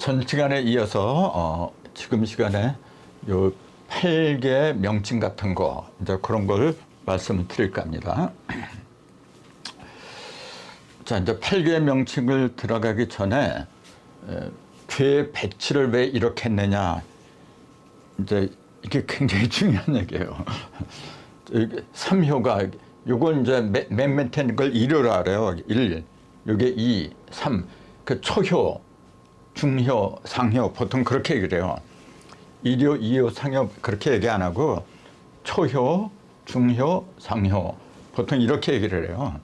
전 시간에 이어서 지금 시간에 요 8개 명칭 같은 거 이제 그런 걸 말씀을 드릴까 합니다. 자, 이제 8개 명칭을 들어가기 전에 죄 배치를 왜 이렇게 했느냐, 이제 이게 굉장히 중요한 얘기예요. 삼효가 요건 이제 맨 밑에 있는 걸 1효라 그래요. 1, 요게 2, 3. 그 초효, 중효, 상효 보통 그렇게 얘기를 해요. 1효, 2효, 상효 그렇게 얘기 안 하고 초효, 중효, 상효 보통 이렇게 얘기를 해요.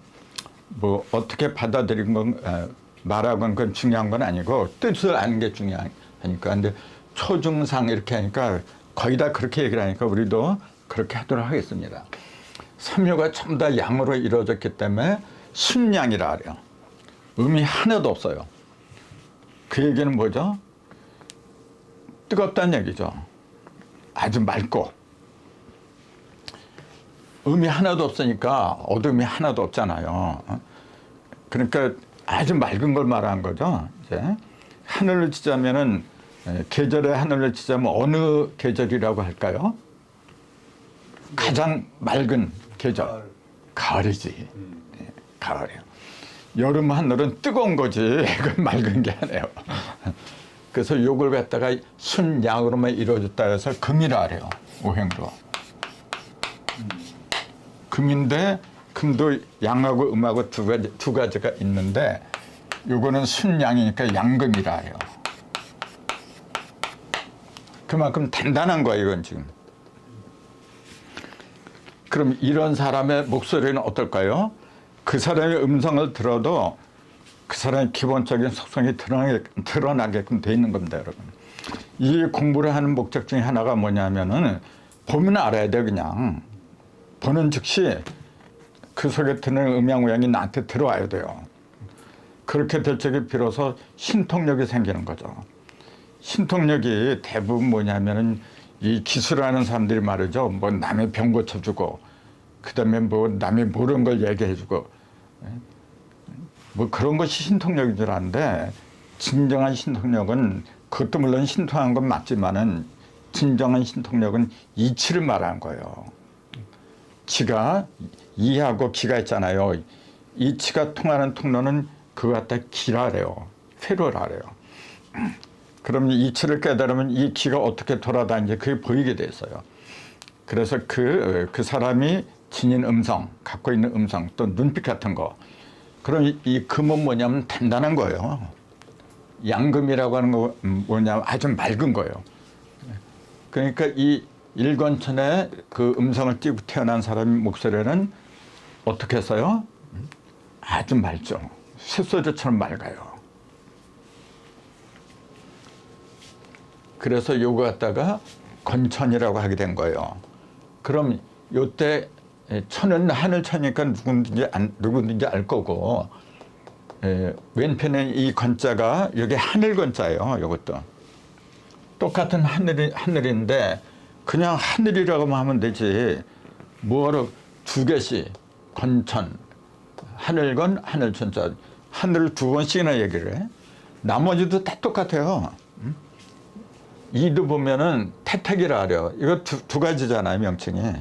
뭐 어떻게 받아들인 건 말하고 한 건 중요한 건 아니고 뜻을 아는 게 중요하니까. 근데 초중상 이렇게 하니까 거의 다 그렇게 얘기를 하니까 우리도 그렇게 하도록 하겠습니다. 삼효가 전부 다 양으로 이루어졌기 때문에 순양이라 그래요. 음이 하나도 없어요. 그 얘기는 뭐죠? 뜨겁다는 얘기죠. 아주 맑고. 음이 하나도 없으니까 어둠이 하나도 없잖아요. 그러니까 아주 맑은 걸 말한 거죠. 이제 하늘을 치자면은, 계절의 하늘을 치자면 어느 계절이라고 할까요? 가장 맑은 계절. 가을이지. 가을이요. 여름 하늘은 뜨거운 거지. 그건 맑은 게 아니에요. 그래서 요걸 갖다가 순양으로만 이루어졌다 해서 금이라 그래요. 오행도. 금인데, 금도 양하고 음하고 두 가지가 있는데, 요거는 순양이니까 양금이라 해요. 그만큼 단단한 거예요, 이건 지금. 그럼 이런 사람의 목소리는 어떨까요? 그 사람의 음성을 들어도 그 사람의 기본적인 속성이 드러나게끔 돼 있는 겁니다, 여러분. 이 공부를 하는 목적 중에 하나가 뭐냐면은, 보면 알아야 돼, 그냥. 보는 즉시 그 속에 드는 음양우양이 나한테 들어와야 돼요. 그렇게 될 적에 비로소 신통력이 생기는 거죠. 신통력이 대부분 뭐냐면은 이 기술하는 사람들이 말이죠. 뭐 남의 병 고쳐주고, 그 다음에 뭐 남이 모르는 걸 얘기해주고, 뭐 그런 것이 신통력인 줄 아는데, 진정한 신통력은, 그것도 물론 신통한 건 맞지만은, 진정한 신통력은 이치를 말하는 거예요. 치가, 이하고 기가 있잖아요. 이치가 통하는 통로는 그거 갖다 기라래요. 회로라래요. 그럼 이치를 깨달으면 이 기가 어떻게 돌아다니는지 그게 보이게 돼 있어요. 그래서 그 사람이 지닌 음성, 갖고 있는 음성, 또 눈빛 같은 거. 그럼 이 금은 뭐냐면 단단한 거예요. 양금이라고 하는 거 뭐냐면 아주 맑은 거예요. 그러니까 이 일권천에 그 음성을 띠고 태어난 사람의 목소리는 어떻게 써요? 아주 맑죠. 쇳소주처럼 맑아요. 그래서 요거 갖다가 건천이라고 하게 된 거예요. 그럼 요때 천은 하늘천이니까 누군지 알 거고, 왼편에 이 건자가 여기 하늘건자예요. 요것도 똑같은 하늘인데 그냥 하늘이라고만 하면 되지, 뭐하러 두 개씩 건천, 하늘건, 하늘천자, 하늘을 두 번씩이나 얘기를 해. 나머지도 다 똑같아요. 이도 보면은 태택이라 그래요. 이거 두 가지잖아요, 명칭이.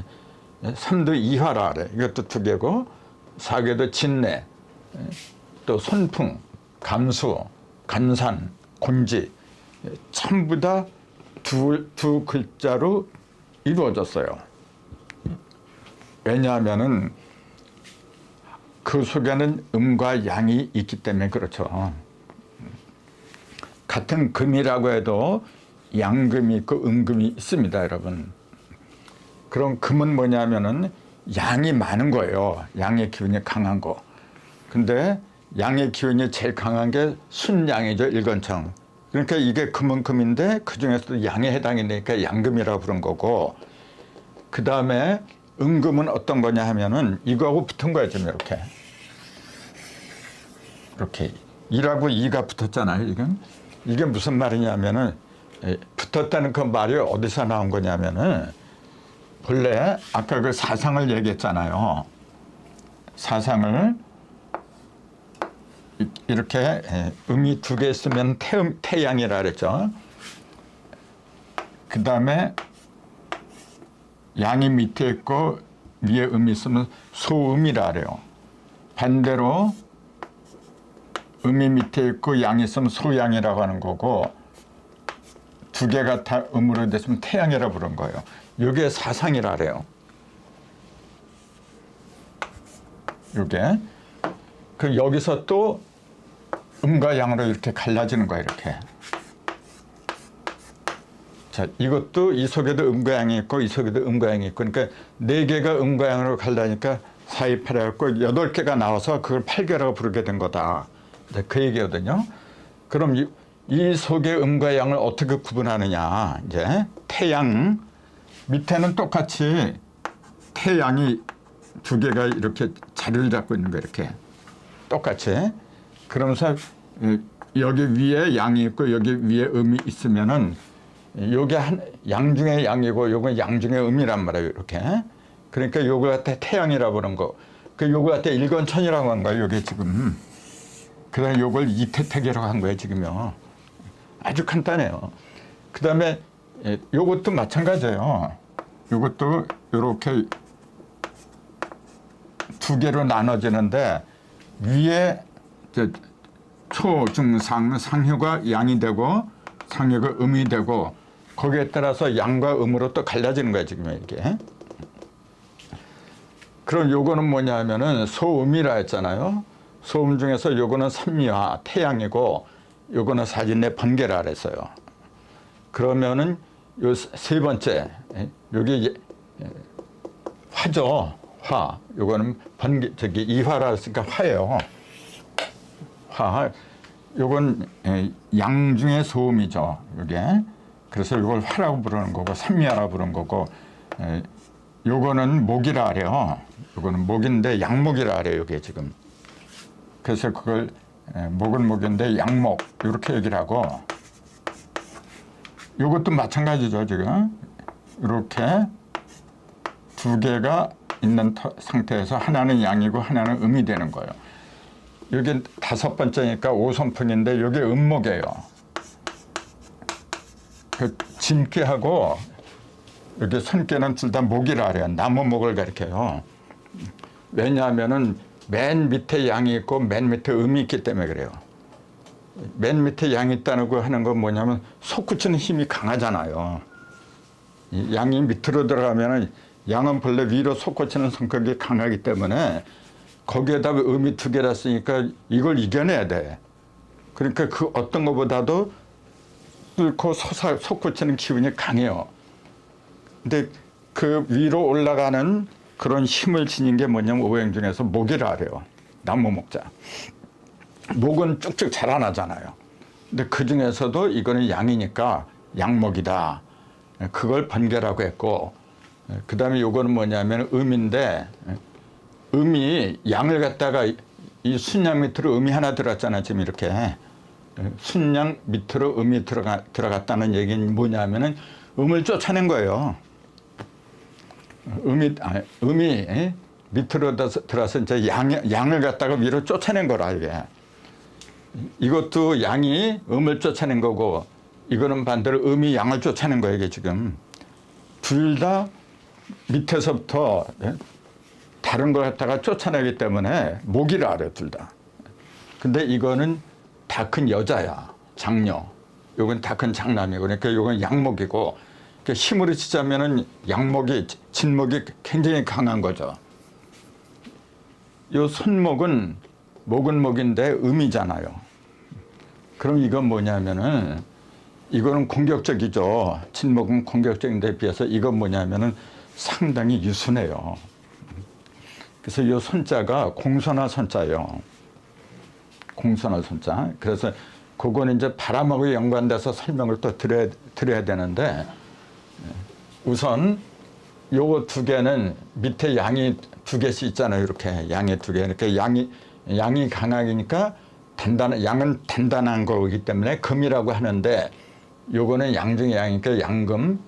삼도 이화라 그래. 이것도 두 개고, 사계도 진내, 또 손풍, 감수, 간산, 곤지, 전부 다 두 글자로 이루어졌어요. 왜냐하면은 그 속에는 음과 양이 있기 때문에 그렇죠. 같은 금이라고 해도 양금이 있고 음금이 있습니다, 여러분. 그럼 금은 뭐냐면은 양이 많은 거예요. 양의 기운이 강한 거. 근데 양의 기운이 제일 강한 게 순양이죠, 일권청. 그러니까 이게 금은 금인데 그 중에서도 양에 해당이 되니까 양금이라고 부른 거고, 그 다음에 음금은 어떤 거냐 하면은 이거하고 붙은 거예요, 지금 이렇게. 이렇게. 1하고 2가 붙었잖아요, 지금. 이게 무슨 말이냐면은, 붙었다는 그 말이 어디서 나온 거냐면은, 본래 아까 그 사상을 얘기했잖아요. 사상을 이렇게 음이 두 개 있으면 태양이라 그랬죠. 그 다음에 양이 밑에 있고 위에 음이 있으면 소음이라 그래요. 반대로 음이 밑에 있고 양이 있으면 소양이라고 하는 거고, 두 개가 다 음으로 됐으면 태양이라고 부른 거예요. 이게 사상이라 그래요. 이게. 그 여기서 또 음과 양으로 이렇게 갈라지는 거예요. 이렇게. 자, 이것도 이 속에도 음과 양이 있고 이 속에도 음과 양이 있고, 그러니까 네 개가 음과 양으로 갈라니까 4, 2, 8 해갖고 8개가 나와서 그걸 8개라고 부르게 된 거다. 그 얘기거든요. 그럼 이 속의 음과 양을 어떻게 구분하느냐. 이제 태양 밑에는 똑같이 태양이 두 개가 이렇게 자리를 잡고 있는 거 이렇게 똑같이. 그러면서 여기 위에 양이 있고 여기 위에 음이 있으면은 요게 양 중에 양이고 요건 양 중에 음이란 말이에요. 이렇게. 그러니까 요거 갖다 태양이라고 부르는 거. 그 요거 갖다 일건천이라고 한 거예요. 요게 지금. 그다음에 요걸 이태택이라고 한 거예요. 지금요. 아주 간단해요. 그다음에 요것도 마찬가지예요. 요것도 요렇게 두 개로 나눠지는데 위에 초, 중, 상, 상효가 양이 되고 상효가 음이 되고, 거기에 따라서 양과 음으로 또 갈라지는 거예요. 지금 이게. 그럼 요거는 뭐냐면은 소음이라 했잖아요. 소음 중에서 요거는 삼미화, 태양이고 요거는 사진의 번개라 그랬어요. 그러면은 요 세 번째, 여기 화죠. 화. 요거는 번개, 이화라 했으니까 화예요. 화. 요건 양 중에 소음이죠. 요게. 그래서 요걸 화라고 부르는 거고, 삼미화라고 부르는 거고, 요거는 목이라 그래요. 요거는 목인데 양목이라 그래요. 요게 지금. 그래서 그걸 목은 목인데 양목 이렇게 얘기를 하고, 요것도 마찬가지죠. 지금 이렇게 두 개가 있는 상태에서 하나는 양이고 하나는 음이 되는 거예요. 여기 다섯 번째니까 오선풍인데 이게 음목이에요. 그 진깨하고 여기 손깨는 둘 다 목이라 그래요. 나무 목을 가리켜요. 왜냐하면은 맨 밑에 양이 있고 맨 밑에 음이 있기 때문에 그래요. 맨 밑에 양이 있다고 하는 건 뭐냐면 솟구치는 힘이 강하잖아요. 양이 밑으로 들어가면은 양은 본래 위로 솟구치는 성격이 강하기 때문에 거기에다 음이 두 개라 쓰니까 이걸 이겨내야 돼. 그러니까 그 어떤 것보다도 뚫고 솟구치는 기운이 강해요. 근데 그 위로 올라가는 그런 힘을 지닌 게 뭐냐면 오행 중에서 목이라 그래요. 나무 목자. 목은 쭉쭉 자라나잖아요. 근데 그 중에서도 이거는 양이니까 양목이다. 그걸 번개라고 했고, 그 다음에 요거는 뭐냐면 음인데, 음이 양을 갖다가 이 순양 밑으로 음이 하나 들어갔잖아요. 지금 이렇게. 순양 밑으로 음이 들어갔다는 얘기는 뭐냐면은 음을 쫓아낸 거예요. 음이 밑으로 들어서 이제 양을 갖다가 위로 쫓아낸 거라, 이게. 이것도 양이 음을 쫓아낸 거고, 이거는 반대로 음이 양을 쫓아낸 거예요, 이게 지금. 둘 다 밑에서부터 다른 걸 갖다가 쫓아내기 때문에 목이라 그래요, 둘 다. 근데 이거는 다 큰 여자야, 장녀. 요건 다 큰 장남이고, 그러니까 요건 양목이고, 힘으로 치자면은 양목이, 진목이 굉장히 강한 거죠. 요 손목은, 목은 목인데 음이잖아요. 그럼 이건 뭐냐면은, 이거는 공격적이죠. 진목은 공격적인데 비해서 이건 뭐냐면은 상당히 유순해요. 그래서 이 손자가 공손한 손자예요. 공손한 손자. 그래서 그거는 이제 바람하고 연관돼서 설명을 또 드려야 되는데, 우선 요거 두 개는 밑에 양이 두 개씩 있잖아요. 이렇게 양이 두 개. 이렇게 양이 강하니까 양은 단단한 거기 때문에 금이라고 하는데, 요거는 양 중에 양이니까 양금,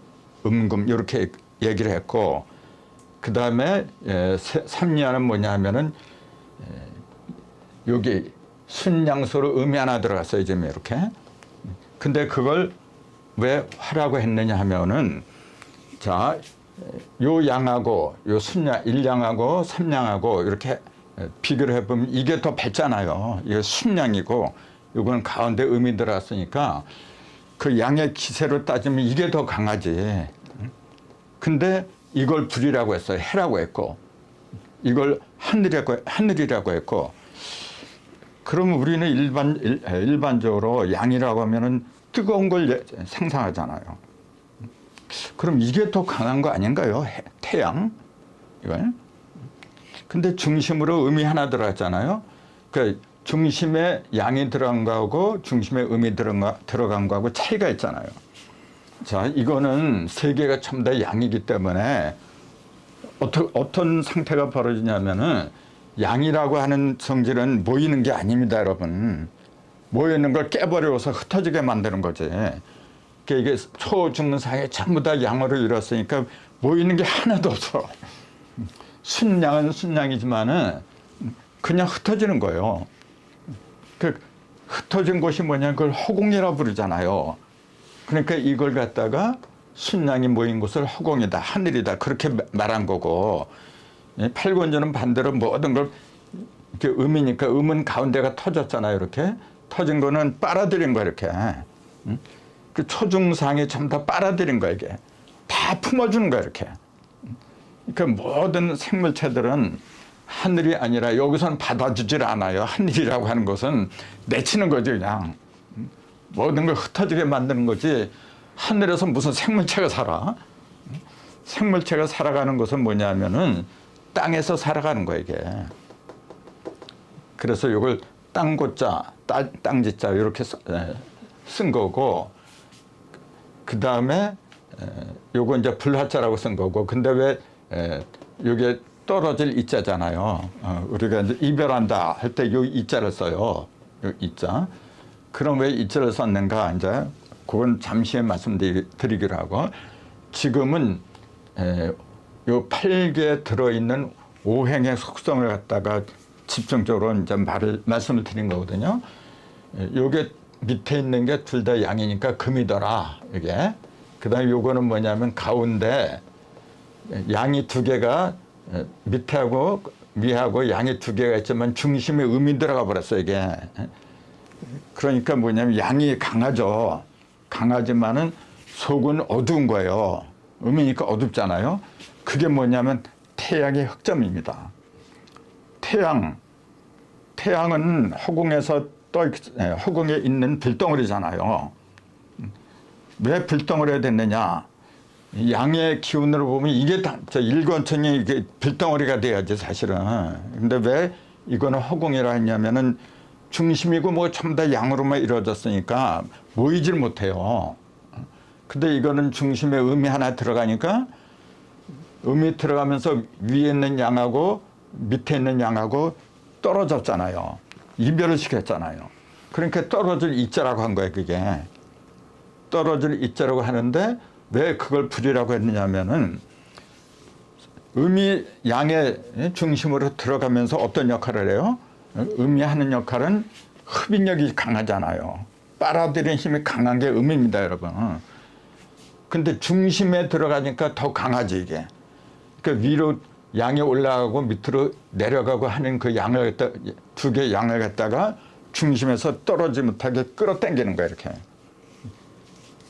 음금 이렇게 얘기를 했고, 그 다음에 삼리화는 뭐냐 하면은 여기 순양수로 음이 하나 들어갔어요. 지금 이렇게. 근데 그걸 왜 화라고 했느냐 하면은 자, 요 양하고 요 순양 1양하고 3양하고 이렇게 비교를 해보면 이게 더 밝잖아요. 이게 순양이고 이건 가운데 음이 들어갔으니까 그 양의 기세로 따지면 이게 더 강하지. 근데 이걸 불이라고 했어요. 해라고 했고 이걸 하늘이라고 했고 그러면 우리는 일반적으로 양이라고 하면은 뜨거운 걸 상상하잖아요. 그럼 이게 더 강한 거 아닌가요? 태양? 이걸? 근데 중심으로 음이 하나 들어갔잖아요. 그 중심에 양이 들어간 거하고 중심에 음이 들어간 거하고 차이가 있잖아요. 자, 이거는 세계가 전부 다 양이기 때문에 어떤 상태가 벌어지냐면은 양이라고 하는 성질은 모이는 게 아닙니다, 여러분. 모이는 걸 깨버려서 흩어지게 만드는 거지. 이게 초중상에 전부 다 양으로 이뤘으니까 모이는 게 하나도 없어. 순양은 순양이지만은 그냥 흩어지는 거예요. 그 흩어진 곳이 뭐냐, 그걸 허공이라고 부르잖아요. 그러니까 이걸 갖다가 순양이 모인 곳을 허공이다, 하늘이다, 그렇게 말한 거고, 팔권주는 반대로 모든 걸 이렇게 음이니까 음은 가운데가 터졌잖아요. 이렇게 터진 거는 빨아들인 거야, 이렇게. 그 초중상이 전부 다 빨아들인 거야, 이게. 다 품어주는 거야, 이렇게. 그러니까 모든 생물체들은 하늘이 아니라 여기서는 받아주질 않아요. 하늘이라고 하는 것은 내치는 거지, 그냥. 모든 걸 흩어지게 만드는 거지. 하늘에서 무슨 생물체가 살아? 생물체가 살아가는 것은 뭐냐면은 땅에서 살아가는 거야, 이게. 그래서 이걸 땅고자, 땅지자 이렇게 쓴 거고, 그 다음에 요거 이제 불화자라고 쓴 거고, 근데 왜 이게 떨어질 이자잖아요. 우리가 이제 이별한다 할 때 요 이자를 써요. 요 이자. 그럼 왜 이자를 썼는가? 이제 그건 잠시 말씀드리기로 하고, 지금은 요 8개에 들어있는 오행의 속성을 갖다가 집중적으로 이제 말씀을 드린 거거든요. 요게 밑에 있는 게 둘 다 양이니까 금이더라, 이게. 그 다음에 요거는 뭐냐면 가운데 양이 두 개가 밑에하고 위하고 양이 두 개가 있지만 중심에 음이 들어가 버렸어요, 이게. 그러니까 뭐냐면 양이 강하죠. 강하지만은 속은 어두운 거예요. 음이니까 어둡잖아요. 그게 뭐냐면 태양의 흑점입니다. 태양은 허공에서 허공에 있는 불덩어리잖아요. 왜 불덩어리가 됐느냐? 양의 기운으로 보면 이게 다 일관천이 이게 불덩어리가 돼야지, 사실은. 근데 왜 이거는 허공이라 했냐면은 중심이고 뭐 전부 다 양으로만 이루어졌으니까 모이질 못해요. 근데 이거는 중심에 음이 하나 들어가니까 음이 들어가면서 위에 있는 양하고 밑에 있는 양하고 떨어졌잖아요. 이별을 시켰잖아요. 그러니까 떨어질 이자라고 한 거예요, 그게. 떨어질 이자라고 하는데 왜 그걸 불이라고 했느냐면은 음이 양의 중심으로 들어가면서 어떤 역할을 해요? 음이 하는 역할은 흡인력이 강하잖아요. 빨아들이는 힘이 강한 게 음입니다, 여러분. 근데 중심에 들어가니까 더 강하지, 이게. 그러니까 위로 양이 올라가고 밑으로 내려가고 하는 그 양을 갖다, 두 개의 양을 갖다가 중심에서 떨어지지 못하게 끌어당기는 거야, 이렇게.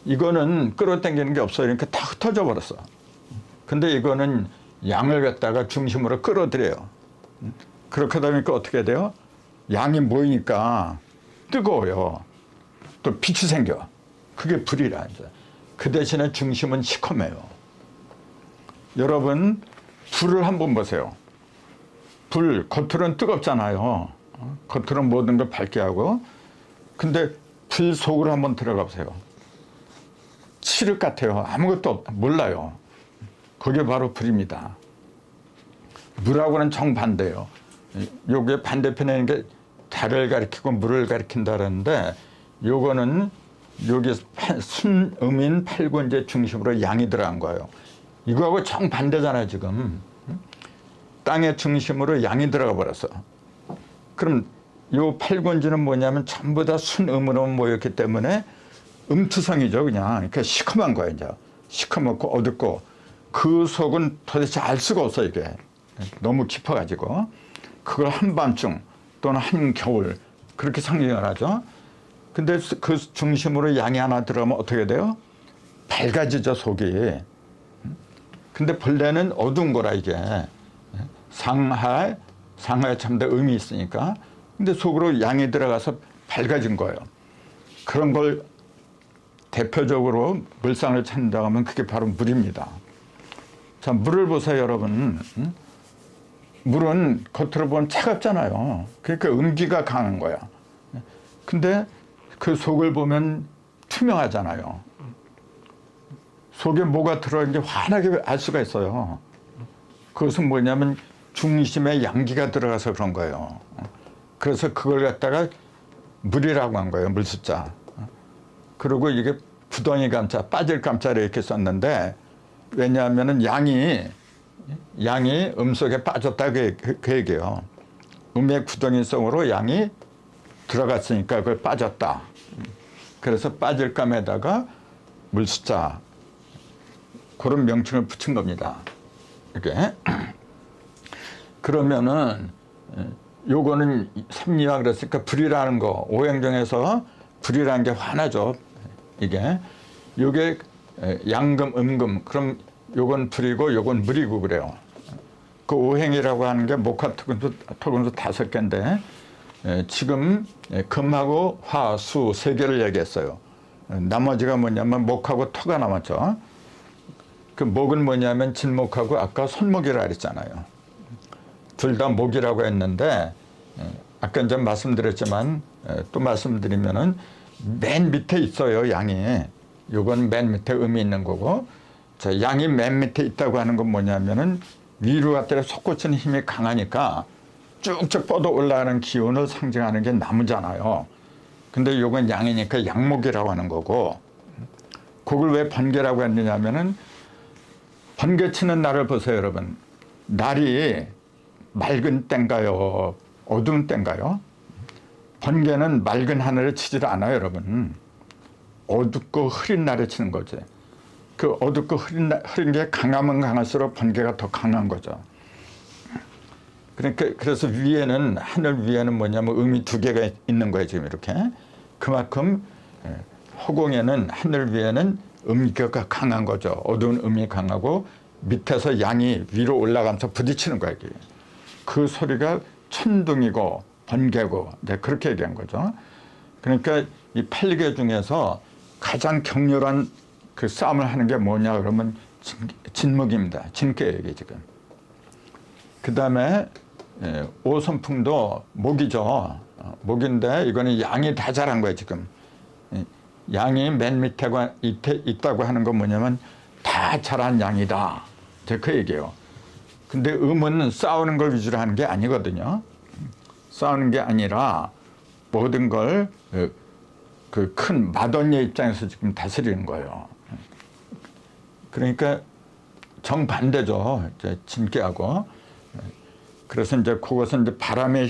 이거는 끌어당기는 게 없어요. 그러니까 다 흩어져 버렸어. 근데 이거는 양을 갖다가 중심으로 끌어들여요. 그렇게 되니까 어떻게 돼요? 양이 모이니까 뜨거워요. 또 빛이 생겨. 그게 불이라. 그 대신에 중심은 시커매요. 여러분, 불을 한번 보세요. 불, 겉으로는 뜨겁잖아요. 겉으로는 모든 걸 밝게 하고. 근데 불 속으로 한번 들어가 보세요. 칠흑 같아요. 아무것도 몰라요. 그게 바로 불입니다. 물하고는 정반대예요. 요게 반대편에 있는 게 달을 가리키고 물을 가리킨다는데, 요거는 여기 순음인 팔군제 중심으로 양이 들어간 거예요. 이거하고 정반대잖아요, 지금. 땅의 중심으로 양이 들어가 버렸어. 그럼 요 8권지는 뭐냐면 전부 다 순음으로 모였기 때문에 음투성이죠, 그냥. 그러니까 시커먼 거예요, 이제. 시커멓고 어둡고. 그 속은 도대체 알 수가 없어, 이게. 너무 깊어가지고. 그걸 한밤중 또는 한겨울 그렇게 상징을 하죠. 근데 그 중심으로 양이 하나 들어가면 어떻게 돼요? 밝아지죠, 속이. 근데 본래는 어두운 거라, 이게. 상하에 참다 음이 있으니까. 근데 속으로 양이 들어가서 밝아진 거예요. 그런 걸 대표적으로 물상을 찾는다고 하면 그게 바로 물입니다. 자, 물을 보세요, 여러분. 물은 겉으로 보면 차갑잖아요. 그러니까 음기가 강한 거야. 근데 그 속을 보면 투명하잖아요. 속에 뭐가 들어있는지 환하게 알 수가 있어요. 그것은 뭐냐면 중심에 양기가 들어가서 그런 거예요. 그래서 그걸 갖다가 물이라고 한 거예요, 물숫자. 그리고 이게 부덩이 감자, 빠질 감자를 이렇게 썼는데, 왜냐하면은 양이 음 속에 빠졌다 그 얘기예요. 음의 구덩이 속으로 양이 들어갔으니까 그걸 빠졌다. 그래서 빠질 감에다가 물숫자, 그런 명칭을 붙인 겁니다. 이렇게. 그러면은 요거는 삼리화 그랬으니까 불이라는 거, 오행정에서 불이라는 게 환하죠. 이게 요게 양금, 음금. 그럼 요건 불이고 요건 물이고 그래요. 그 오행이라고 하는 게 목화 토금수 5개인데 지금 금하고 화, 수 3개를 얘기했어요. 나머지가 뭐냐면 목하고 토가 남았죠. 그 목은 뭐냐면 진목하고 아까 손목이라 그랬잖아요. 둘 다 목이라고 했는데 아까 이제 말씀드렸지만 또 말씀드리면은 맨 밑에 있어요, 양이. 요건 맨 밑에 음이 있는 거고, 자, 양이 맨 밑에 있다고 하는 건 뭐냐면은 위로 갔더니 솟구치는 힘이 강하니까 쭉쭉 뻗어 올라가는 기운을 상징하는 게 나무잖아요. 근데 요건 양이니까 양목이라고 하는 거고, 그걸 왜 번개라고 했느냐면은 번개치는 날을 보세요, 여러분. 날이 맑은 때인가요? 어두운 때인가요? 번개는 맑은 하늘에 치질 않아요, 여러분. 어둡고 흐린 날에 치는 거지. 그 어둡고 흐린 게 강하면 강할수록 번개가 더 강한 거죠. 그러니까 그래서 위에는, 하늘 위에는 뭐냐면 음이 2개가 있는 거예요, 지금 이렇게. 그만큼 허공에는, 하늘 위에는 음기가 강한 거죠. 어두운 음이 강하고 밑에서 양이 위로 올라가면서 부딪히는 거예요, 이게. 그 소리가 천둥이고 번개고, 이제 그렇게 얘기한 거죠. 그러니까 이 8개 중에서 가장 격렬한 그 싸움을 하는 게 뭐냐 그러면 진목입니다. 진께예요, 이게 지금. 그 다음에 오선풍도 목이죠. 목인데 이거는 양이 다 자란 거예요, 지금. 양이 맨 밑에 있다고 하는 건 뭐냐면 다 자란 양이다. 이제 그 얘기예요. 근데 음은 싸우는 걸 위주로 하는 게 아니거든요. 싸우는 게 아니라 모든 걸 그 큰 맏언니의 입장에서 지금 다스리는 거예요. 그러니까 정반대죠, 이제 진께하고. 그래서 이제 그것은 이제 바람의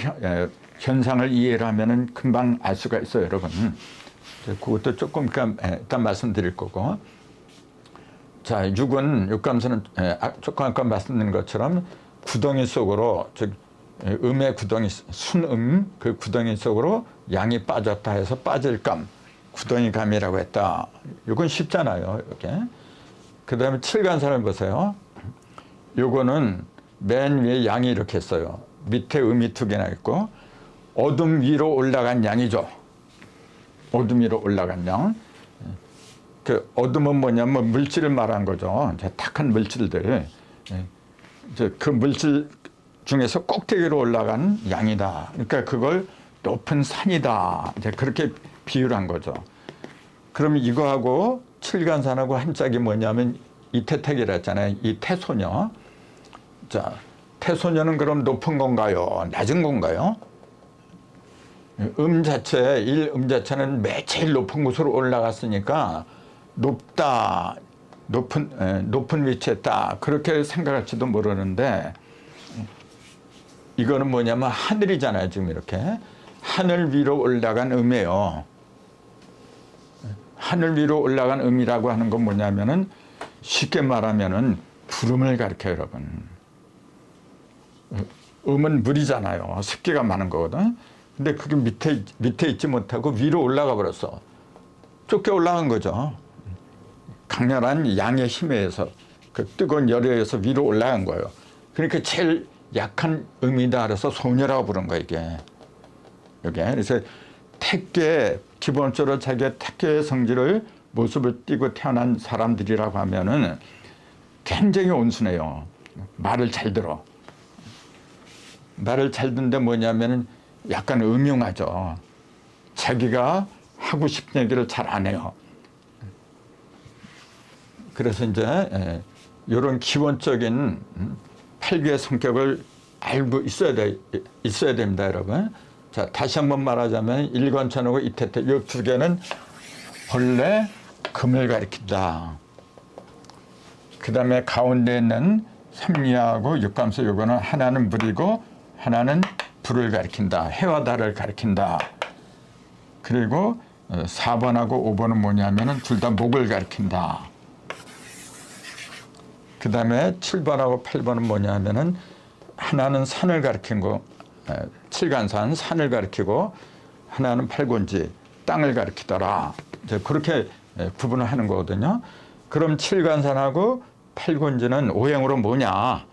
현상을 이해를 하면은 금방 알 수가 있어요, 여러분. 그것도 조금 일단 말씀드릴 거고. 자, 육감수는 조금 아까 말씀드린 것처럼 구덩이 속으로, 즉 음의 구덩이, 순음 그 구덩이 속으로 양이 빠졌다 해서 빠질감, 구덩이감이라고 했다. 이건 쉽잖아요, 이렇게. 그 다음에 칠간사를 보세요. 요거는 맨 위에 양이 이렇게 있어요. 밑에 음이 2개나 있고, 어둠 위로 올라간 양이죠. 어둠 위로 올라간 양. 그 어둠은 뭐냐면 물질을 말한 거죠. 이제 탁한 물질들. 이제 그 물질 중에서 꼭대기로 올라간 양이다. 그러니까 그걸 높은 산이다. 이제 그렇게 비유를 한 거죠. 그럼 이거하고 칠간산하고 한 짝이 뭐냐면 이태택이라 했잖아요. 이 태소녀. 자, 태소녀는 그럼 높은 건가요? 낮은 건가요? 일 자체는 제일 높은 곳으로 올라갔으니까 높다, 높은 위치에 있다, 그렇게 생각할지도 모르는데, 이거는 뭐냐면 하늘이잖아요, 지금 이렇게. 하늘 위로 올라간 음이에요. 하늘 위로 올라간 음이라고 하는 건 뭐냐면은 쉽게 말하면은 구름을 가리켜요, 여러분. 음은 물이잖아요. 습기가 많은 거거든. 근데 그게 밑에 있지 못하고 위로 올라가 버렸어. 좁게 올라간 거죠. 강렬한 양의 힘에 의해서 그 뜨거운 열에 의해서 위로 올라간 거예요. 그러니까 제일 약한 음이다 그래서 소녀라고 부른 거예요, 이게. 그래서 택계, 기본적으로 자기의 택계의 성질을 모습을 띠고 태어난 사람들이라고 하면은 굉장히 온순해요. 말을 잘 들어. 말을 잘 듣는데 뭐냐면은 약간 음흉하죠. 자기가 하고 싶은 얘기를 잘 안 해요. 그래서 이제 이런 기본적인 팔귀의 성격을 알고 있어야 됩니다, 여러분. 자, 다시 한번 말하자면 일관천하고 이태태 이 두 개는 본래 금을 가리킨다. 그 다음에 가운데 있는 삼리하고 육감수 요거는 하나는 물이고 하나는 불을 가리킨다. 해와 달을 가리킨다. 그리고 4번하고 5번은 뭐냐면은 둘 다 목을 가리킨다. 그 다음에 7번하고 8번은 뭐냐면은 하나는 산을 가리킨 거, 칠간산, 산을 가리키고 하나는 팔곤지, 땅을 가리키더라. 이제 그렇게 구분을 하는 거거든요. 그럼 칠간산하고 팔곤지는 오행으로 뭐냐?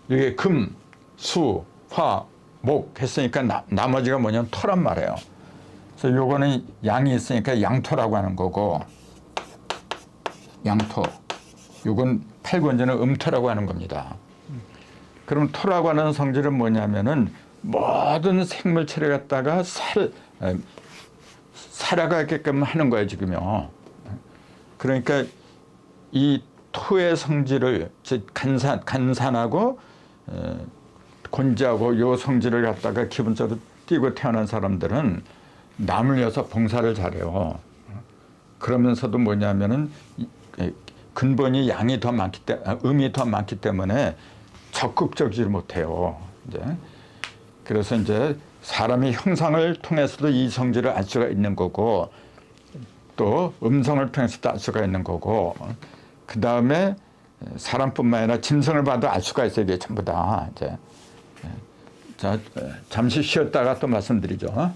이게 금, 수, 화, 목 했으니까 나머지가 뭐냐면 토란 말이에요. 그래서 요거는 양이 있으니까 양토라고 하는 거고, 양토. 요건 팔곤지는 음토라고 하는 겁니다. 그럼 토라고 하는 성질은 뭐냐면은 모든 생물체를 갖다가 살아가게끔 하는 거예요, 지금요. 그러니까 이 토의 성질을, 즉 간산하고 곤지하고 요 성질을 갖다가 기본적으로 띄고 태어난 사람들은 남을 위해서 봉사를 잘해요. 그러면서도 뭐냐면은 근본이 양이 더 많기 때문에, 음이 더 많기 때문에 적극적이지 못해요. 이제 그래서 이제 사람의 형상을 통해서도 이 성질을 알 수가 있는 거고, 또 음성을 통해서도 알 수가 있는 거고, 그 다음에 사람뿐만 아니라 짐승을 봐도 알 수가 있어요. 이게 전부 다. 이제 자, 잠시 쉬었다가 또 말씀드리죠.